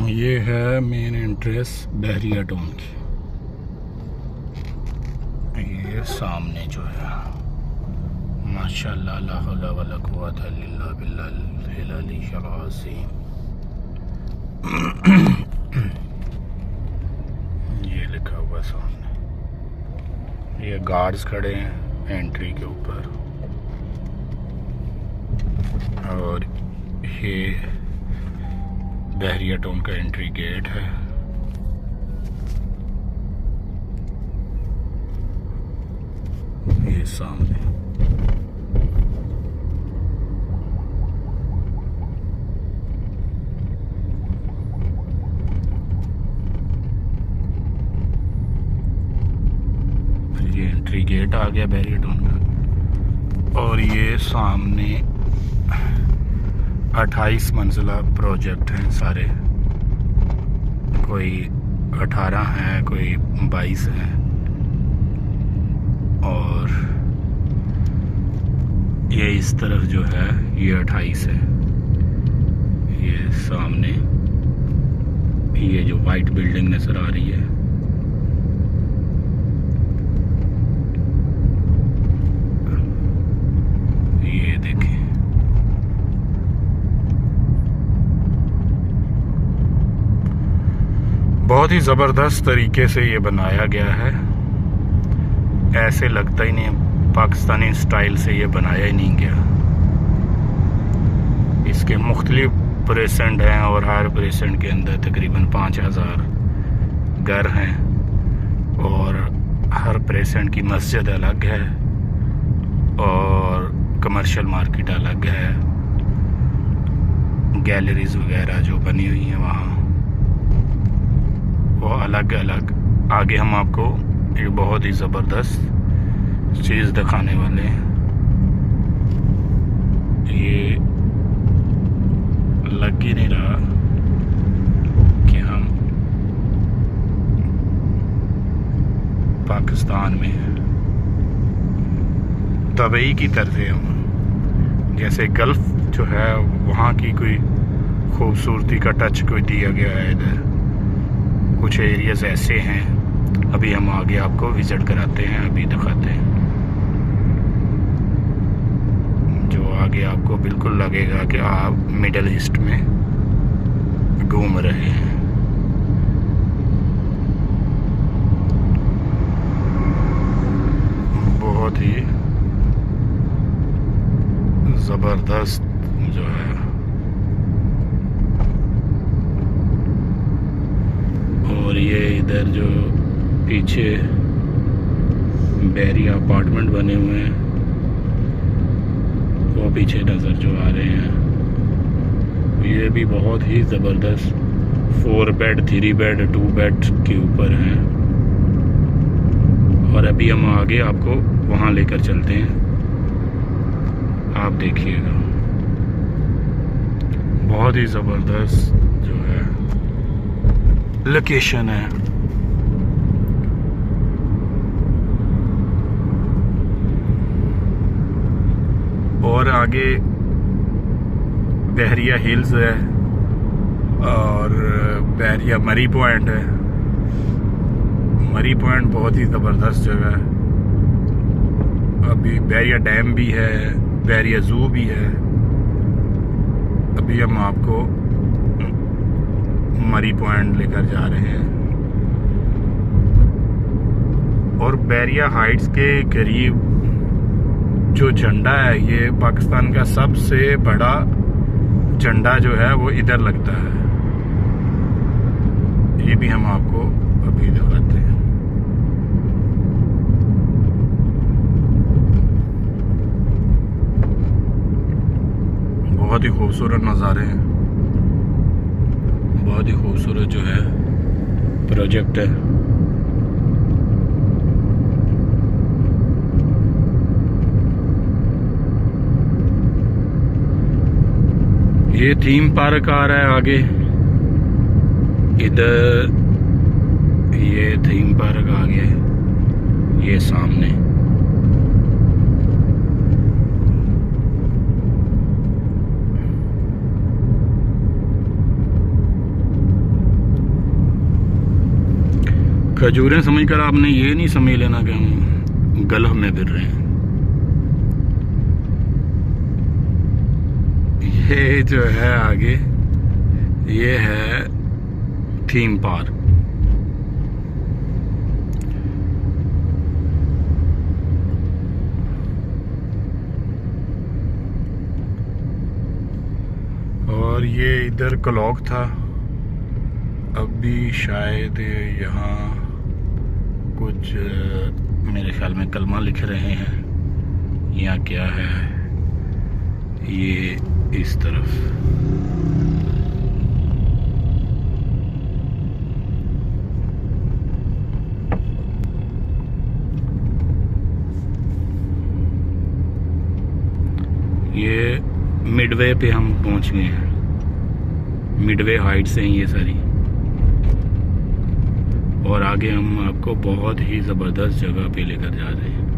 ये है main entrance बहरिया town की। ये सामने जो है माशाअल्लाह ला हौला वला कुव्वता इल्ला बिल्लाहिल अलीय्यिल अज़ीम। ये लिखा हुआ सामने, ये गार्ड्स खड़े हैं एंट्री के ऊपर, और ये बहरिया टाउन का एंट्री गेट है। ये सामने ये एंट्री गेट आ गया बहरिया टाउन का। और ये सामने 28 मंजिला प्रोजेक्ट हैं सारे, कोई 18 हैं, कोई 22 हैं, और ये इस तरफ जो है ये 28 है। ये सामने ये जो वाइट बिल्डिंग नज़र आ रही है, ये देखें, बहुत ही ज़बरदस्त तरीके से ये बनाया गया है। ऐसे लगता ही नहीं पाकिस्तानी स्टाइल से ये बनाया ही नहीं गया। इसके मुख्तलिफ प्रेसेंट हैं और हर प्रेसेंट के अंदर तकरीबन 5000 घर हैं, और हर प्रेसेंट की मस्जिद अलग है और कमर्शियल मार्केट अलग है। गैलरीज वगैरह जो बनी हुई हैं वहाँ वो अलग अलग। आगे हम आपको एक बहुत ही ज़बरदस्त चीज़ दिखाने वाले हैं। ये लग ही नहीं रहा कि हम पाकिस्तान में हैं। दुबई की तरफ हम जैसे गल्फ जो है वहाँ की कोई खूबसूरती का टच कोई दिया गया है। इधर कुछ एरियाज ऐसे हैं, अभी हम आगे आपको विज़िट कराते हैं, अभी दिखाते हैं। जो आगे आपको बिल्कुल लगेगा कि आप मिडल ईस्ट में घूम रहे हैं। बहुत ही ज़बरदस्त जो है। और ये इधर जो पीछे बहरिया अपार्टमेंट बने हुए हैं वो पीछे नज़र जो आ रहे हैं, ये भी बहुत ही ज़बरदस्त 4 बेड 3 बेड 2 बेड के ऊपर हैं। और अभी हम आगे आपको वहाँ लेकर चलते हैं, आप देखिएगा। बहुत ही ज़बरदस्त जो है लोकेशन है। और आगे बहरिया हिल्स है और बहरिया मरी पॉइंट है। मरी पॉइंट बहुत ही ज़बरदस्त जगह है। अभी बहरिया डैम भी है, बहरिया ज़ू भी है। अभी हम आपको मरी पॉइंट लेकर जा रहे हैं। और बहरिया हाइट्स के करीब जो झंडा है, ये पाकिस्तान का सबसे बड़ा झंडा जो है वो इधर लगता है। ये भी हम आपको अभी दिखाते हैं। बहुत ही खूबसूरत नज़ारे हैं, बहुत ही खूबसूरत जो है प्रोजेक्ट है। ये थीम पार्क आ रहा है आगे, इधर ये थीम पार्क आ गया है, ये सामने। खजूरें समझकर आपने ये नहीं समझ लेना कि हम गल्फ में फिर रहे हैं। ये जो है आगे, ये है थीम पार्क। और ये इधर क्लॉक था, अब भी शायद यहाँ कुछ मेरे ख्याल में कलमा लिख रहे हैं या क्या है। ये इस तरफ ये मिडवे पे हम पहुंच गए हैं। मिडवे हाइट से हैं ये सारी, और आगे हम आपको बहुत ही ज़बरदस्त जगह पे लेकर जा रहे हैं।